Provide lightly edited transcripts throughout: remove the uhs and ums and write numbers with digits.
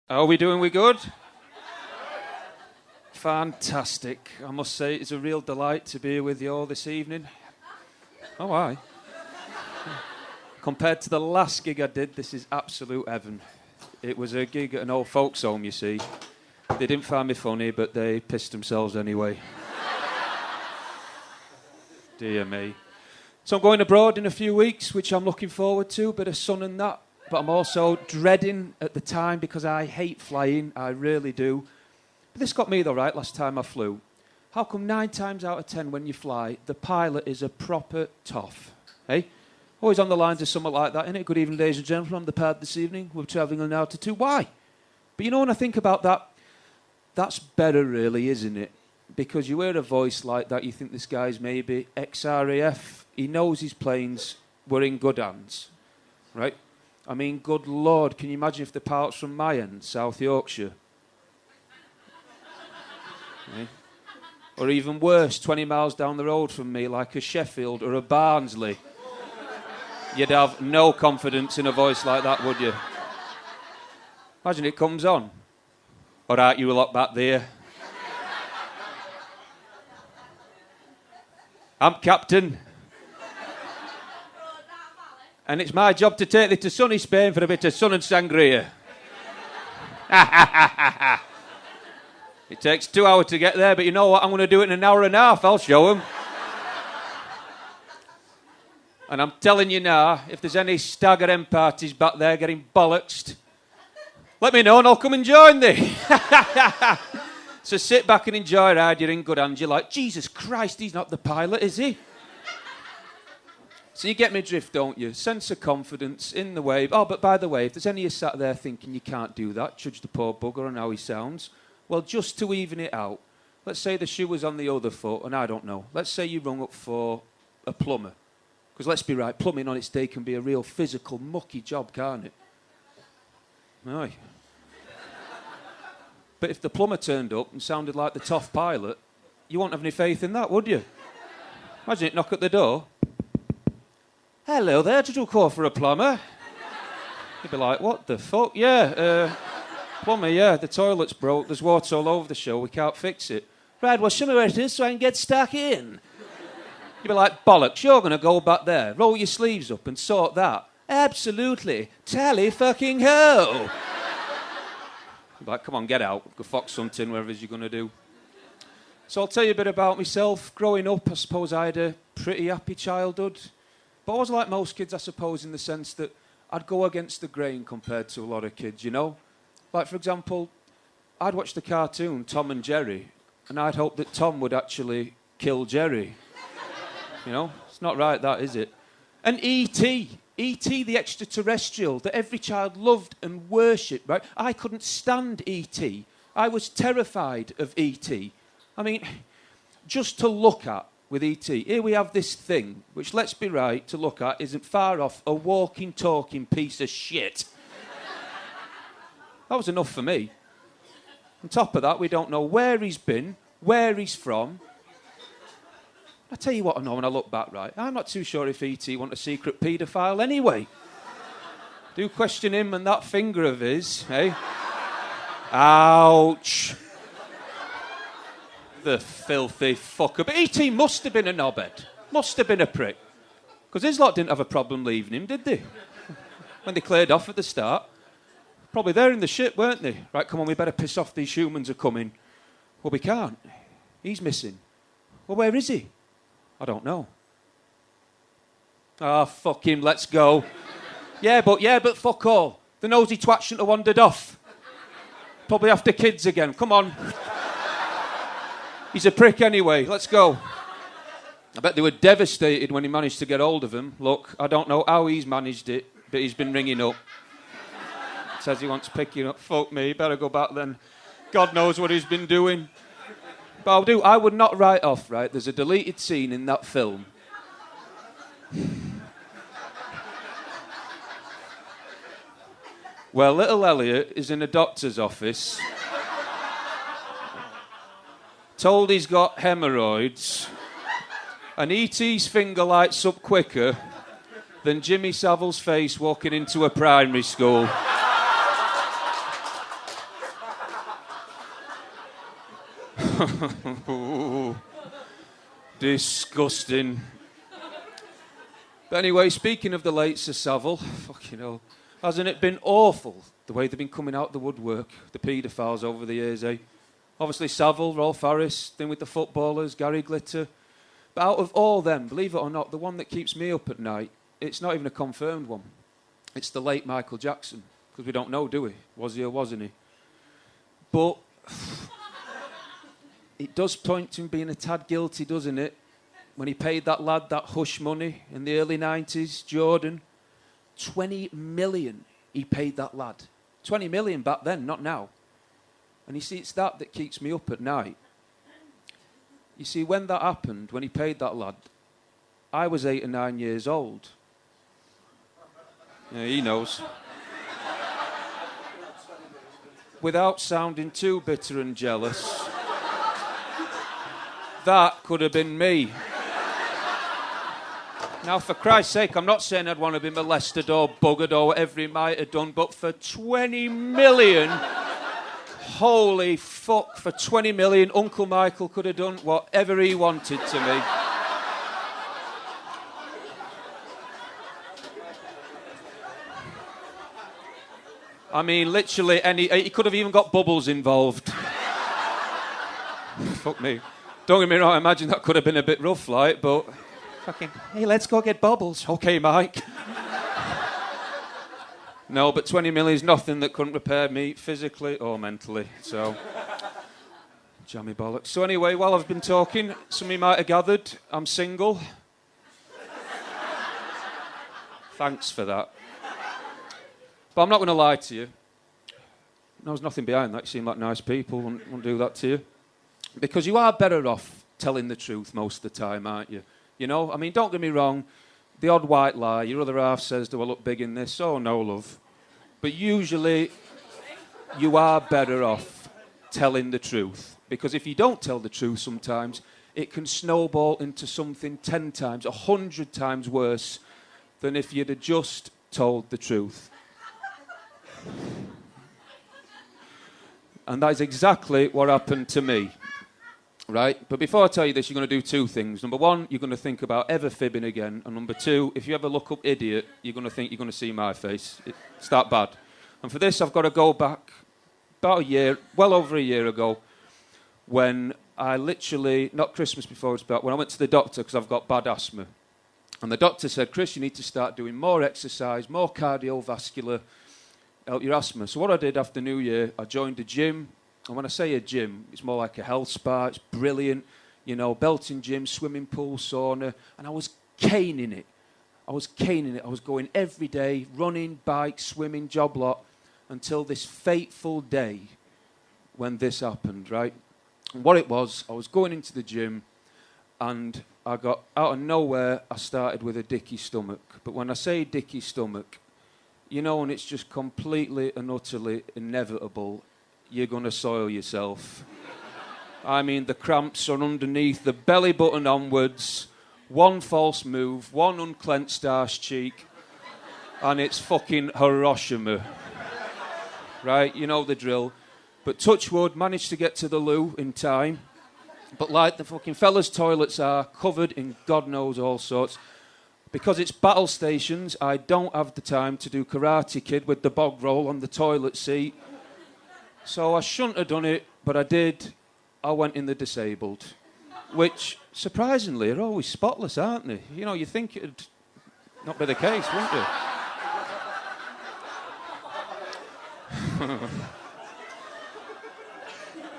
How are we doing? We good? Fantastic. I must say it's a real delight to be here with you all this evening. Oh, aye. Compared to the last gig I did, this is absolute heaven. It was a gig at an old folks' home, you see. They didn't find me funny, but they pissed themselves anyway. Dear me. So I'm going abroad in a few weeks, which I'm looking forward to, a bit of sun and that. But I'm also dreading at the time because I hate flying, I really do. But this got me though, right, last time I flew. How come 9 times out of 10 when you fly, the pilot is a proper toff, eh? Always on the lines of something like that, innit? Good evening, ladies and gentlemen, I'm the pilot this evening. We're travelling on altitude. Why? But you know, when I think about that, that's better really, isn't it? Because you hear a voice like that, you think this guy's maybe ex-RAF. He knows his planes were in good hands, right? I mean, good Lord, can you imagine if the pilot's from my end, South Yorkshire? Eh? Or even worse, 20 miles down the road from me, like a Sheffield or a Barnsley. You'd have no confidence in a voice like that, would you? Imagine it comes on. All right, you lot back there. I'm captain. And it's my job to take thee to sunny Spain for a bit of sun and sangria. It takes 2 hours to get there, but you know what? I'm going to do it in an hour and a half. I'll show them. And I'm telling you now, if there's any stagger end parties back there getting bollocksed, let me know and I'll come and join thee. So sit back and enjoy a ride. You're in good hands. You're like, Jesus Christ, he's not the pilot, is he? So you get me drift, don't you? Sense of confidence in the wave. Oh, but by the way, if there's any of you sat there thinking you can't do that, judge the poor bugger on how he sounds, well, just to even it out, let's say the shoe was on the other foot, and I don't know. Let's say you rung up for a plumber. Because let's be right, plumbing on its day can be a real physical, mucky job, can't it? Aye. But if the plumber turned up and sounded like the tough pilot, you won't have any faith in that, would you? Imagine it knock at the door. Hello there, did you call for a plumber? You'd be like, what the fuck? Yeah, plumber, yeah, the toilet's broke, there's water all over the show, we can't fix it. Right, well, show me where it is so I can get stuck in. You'd be like, bollocks, you're going to go back there, roll your sleeves up and sort that. Absolutely, tally fucking ho! You'd be like, come on, get out, go fox hunting, whatever it is you're going to do. So I'll tell you a bit about myself. Growing up, I suppose I had a pretty happy childhood. But I was like most kids, I suppose, in the sense that I'd go against the grain compared to a lot of kids, you know? Like, for example, I'd watch the cartoon Tom and Jerry, and I'd hope that Tom would actually kill Jerry. You know? It's not right, that, is it? And E.T., E.T. the extraterrestrial that every child loved and worshipped, right? I couldn't stand E.T. I was terrified of E.T. I mean, just to look at with E.T. Here we have this thing, which, let's be right, to look at isn't far off a walking, talking piece of shit. That was enough for me. On top of that, we don't know where he's been, where he's from. I tell you what I know when I look back, right? I'm not too sure if E.T. want a secret paedophile anyway. Do question him and that finger of his, eh? Ouch. The filthy fucker. But E.T. must have been a knobhead. Must have been a prick. Because his lot didn't have a problem leaving him, did they? When they cleared off at the start. Probably there in the ship, weren't they? Right, come on, we better piss off, these humans are coming. Well, we can't. He's missing. Well, where is he? I don't know. Ah, fuck him, let's go. Yeah, but fuck all. The nosy twat shouldn't have wandered off. Probably after kids again. Come on. He's a prick anyway, let's go. I bet they were devastated when he managed to get hold of him. Look, I don't know how he's managed it, but he's been ringing up. Says he wants picking up. Fuck me, better go back then. God knows what he's been doing. But I would not write off, right? There's a deleted scene in that film. Well, little Elliot is in a doctor's office. Told he's got hemorrhoids. And E.T.'s finger lights up quicker than Jimmy Savile's face walking into a primary school. Disgusting. But anyway, speaking of the late Sir Savile, fucking hell, hasn't it been awful, the way they've been coming out the woodwork, the paedophiles over the years, eh? Obviously Savile, Rolf Harris, thing with the footballers, Gary Glitter. But out of all them, believe it or not, the one that keeps me up at night, it's not even a confirmed one. It's the late Michael Jackson, because we don't know, do we? Was he or wasn't he? But it does point to him being a tad guilty, doesn't it? When he paid that lad that hush money in the early 90s, Jordan, 20 million he paid that lad. 20 million back then, not now. And you see, it's that keeps me up at night. You see, when that happened, when he paid that lad, I was 8 or 9 years old. Yeah, he knows. Without sounding too bitter and jealous, that could have been me. Now, for Christ's sake, I'm not saying I'd want to be molested or buggered or whatever he might have done, but for 20 million, holy fuck, for 20 million, Uncle Michael could have done whatever he wanted to me. I mean, literally, he could have even got Bubbles involved. Fuck me. Don't get me wrong, I imagine that could have been a bit rough, like, but... Fucking, hey, let's go get Bubbles. Okay, Mike. No, but 20 million is nothing that couldn't repair me physically or mentally, so... Jammy bollocks. So anyway, while I've been talking, some of you might have gathered, I'm single. Thanks for that. But I'm not going to lie to you. There's nothing behind that. You seem like nice people. Wouldn't do that to you. Because you are better off telling the truth most of the time, aren't you? You know, I mean, don't get me wrong. The odd white lie. Your other half says, do I look big in this? Oh, no, love. But usually, you are better off telling the truth. Because if you don't tell the truth sometimes, it can snowball into something 10 times, 100 times worse than if you'd have just told the truth. And that is exactly what happened to me. Right? But before I tell you this, you're going to do two things. Number one, you're going to think about ever fibbing again. And number two, if you ever look up idiot, you're going to think you're going to see my face. It's that bad. And for this, I've got to go back about a year, well over a year ago, when I literally, not Christmas before it's about, when I went to the doctor because I've got bad asthma. And the doctor said, Chris, you need to start doing more exercise, more cardiovascular, help your asthma. So what I did after New Year, I joined a gym. And when I say a gym, it's more like a health spa. It's brilliant, you know, Belton gym, swimming pool, sauna. And I was caning it. I was going every day, running, bike, swimming, job lot, until this fateful day when this happened, right? And what it was, I was going into the gym, and I got, out of nowhere, I started with a dicky stomach. But when I say dicky stomach, you know, and it's just completely and utterly inevitable, you're going to soil yourself. I mean, the cramps are underneath the belly button onwards, one false move, one unclenched arse cheek, and it's fucking Hiroshima. Right? You know the drill. But touch wood, managed to get to the loo in time. But like the fucking fellas' toilets are covered in God knows all sorts. Because it's battle stations, I don't have the time to do Karate Kid with the bog roll on the toilet seat. So I shouldn't have done it, but I did. I went in the disabled, which, surprisingly, are always spotless, aren't they? You know, you think it'd not be the case, wouldn't you?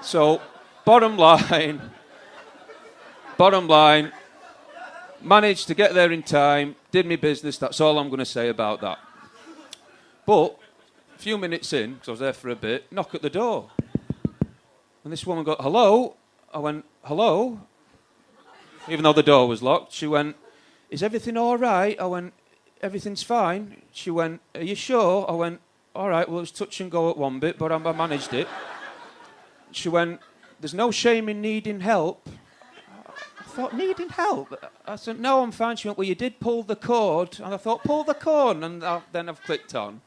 So, bottom line, managed to get there in time, did my business, that's all I'm going to say about that. But a few minutes in, because I was there for a bit, knock at the door. And this woman got, hello? I went, hello? Even though the door was locked. She went, is everything all right? I went, everything's fine. She went, are you sure? I went, all right, well, it was touch and go at one bit, but I managed it. She went, there's no shame in needing help. I thought, needing help? I said, no, I'm fine. She went, well, you did pull the cord. And I thought, pull the cord? And then I've clicked on.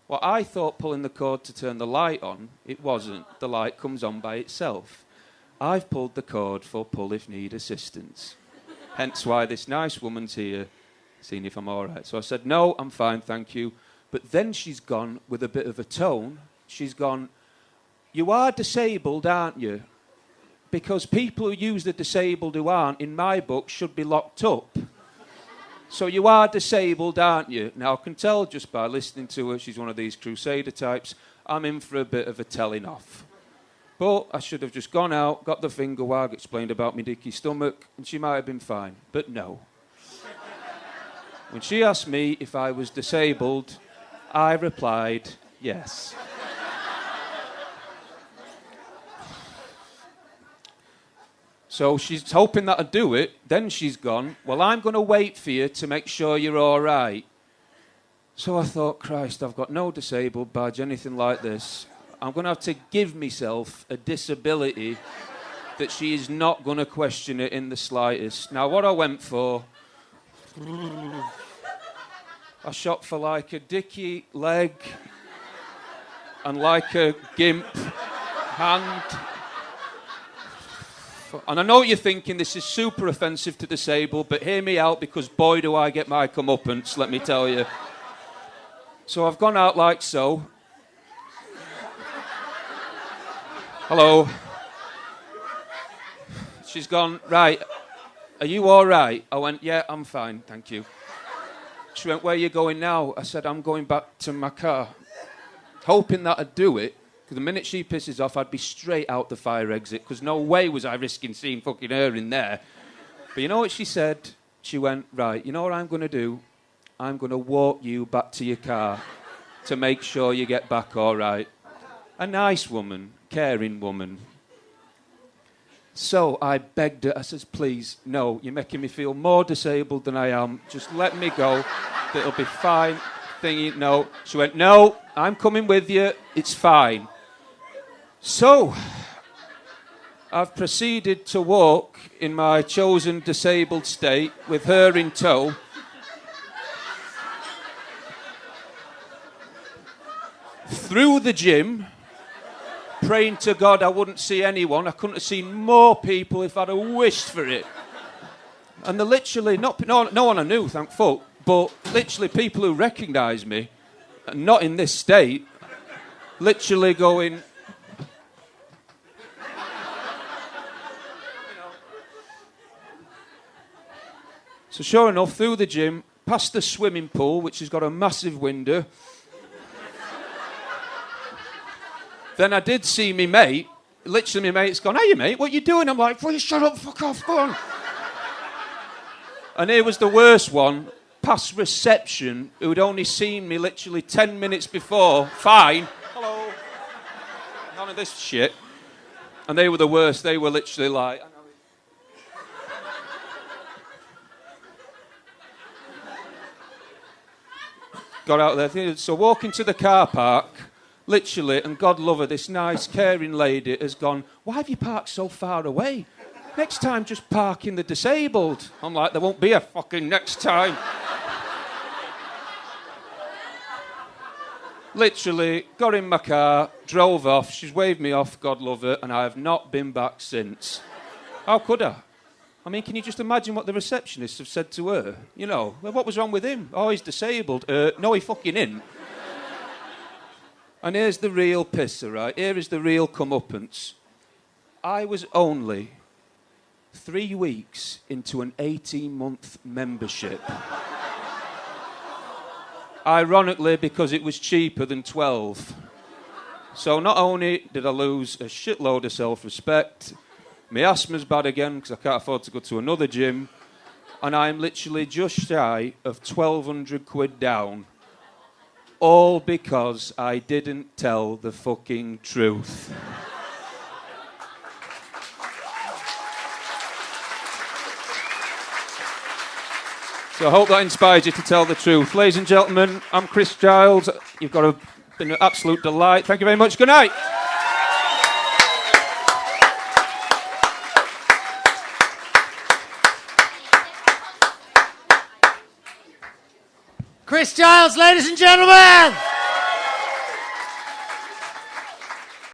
Well, I thought pulling the cord to turn the light on. It wasn't. The light comes on by itself. I've pulled the cord for pull if need assistance. Hence why this nice woman's here, seeing if I'm all right. So I said, no, I'm fine, thank you. But then she's gone with a bit of a tone. She's gone, you are disabled, aren't you? Because people who use the disabled who aren't, in my book, should be locked up. So you are disabled, aren't you? Now, I can tell just by listening to her, she's one of these crusader types, I'm in for a bit of a telling off. But I should have just gone out, got the finger wag, explained about my dicky stomach, and she might have been fine. But no. When she asked me if I was disabled, I replied, yes. So she's hoping that I'd do it. Then she's gone, well, I'm going to wait for you to make sure you're all right. So I thought, Christ, I've got no disabled badge, anything like this. I'm going to have to give myself a disability that she is not going to question it in the slightest. Now, what I went for, I shot for like a dicky leg and like a gimp hand. And I know you're thinking this is super offensive to disabled, but hear me out because boy do I get my comeuppance, let me tell you. So I've gone out like so. Hello. She's gone, right, are you all right? I went, yeah, I'm fine, thank you. She went, where are you going now? I said, I'm going back to my car. Hoping that I'd do it, because the minute she pisses off, I'd be straight out the fire exit, because no way was I risking seeing fucking her in there. But you know what she said? She went, right, you know what I'm going to do? I'm going to walk you back to your car to make sure you get back all right. A nice woman, caring woman. So I begged her, I says, please, no, you're making me feel more disabled than I am. Just let me go. It'll be fine. Thingy, no. She went, no, I'm coming with you. It's fine. So I've proceeded to walk in my chosen disabled state with her in tow. Through the gym, praying to God I wouldn't see anyone. I couldn't have seen more people if I'd have wished for it. And they're literally, no one I knew, thank fuck, but literally people who recognise me, and not in this state, literally going... So sure enough, through the gym, past the swimming pool, which has got a massive window. Then I did see me mate. Literally, my mate's gone, hey, mate, what you doing? I'm like, please shut up, fuck off, go on. And here was the worst one, past reception, who'd only seen me literally 10 minutes before. Fine. Hello. None of this shit. And they were the worst. They were literally like... Got out there. So walking to the car park... Literally, and God love her, this nice, caring lady has gone, why have you parked so far away? Next time, just park in the disabled. I'm like, there won't be a fucking next time. Literally, got in my car, drove off, she's waved me off, God love her, and I have not been back since. How could I? I mean, can you just imagine what the receptionists have said to her? You know, well, what was wrong with him? Oh, he's disabled. No, he fucking isn't. And here's the real pisser, right? Here is the real comeuppance. I was only 3 weeks into an 18-month membership. Ironically, because it was cheaper than 12. So not only did I lose a shitload of self-respect, my asthma's bad again because I can't afford to go to another gym, and I'm literally just shy of 1,200 quid down. All because I didn't tell the fucking truth. So I hope that inspires you to tell the truth. Ladies and gentlemen, I'm Chris Giles. You've been an absolute delight. Thank you very much. Good night. Chris Giles, ladies and gentlemen!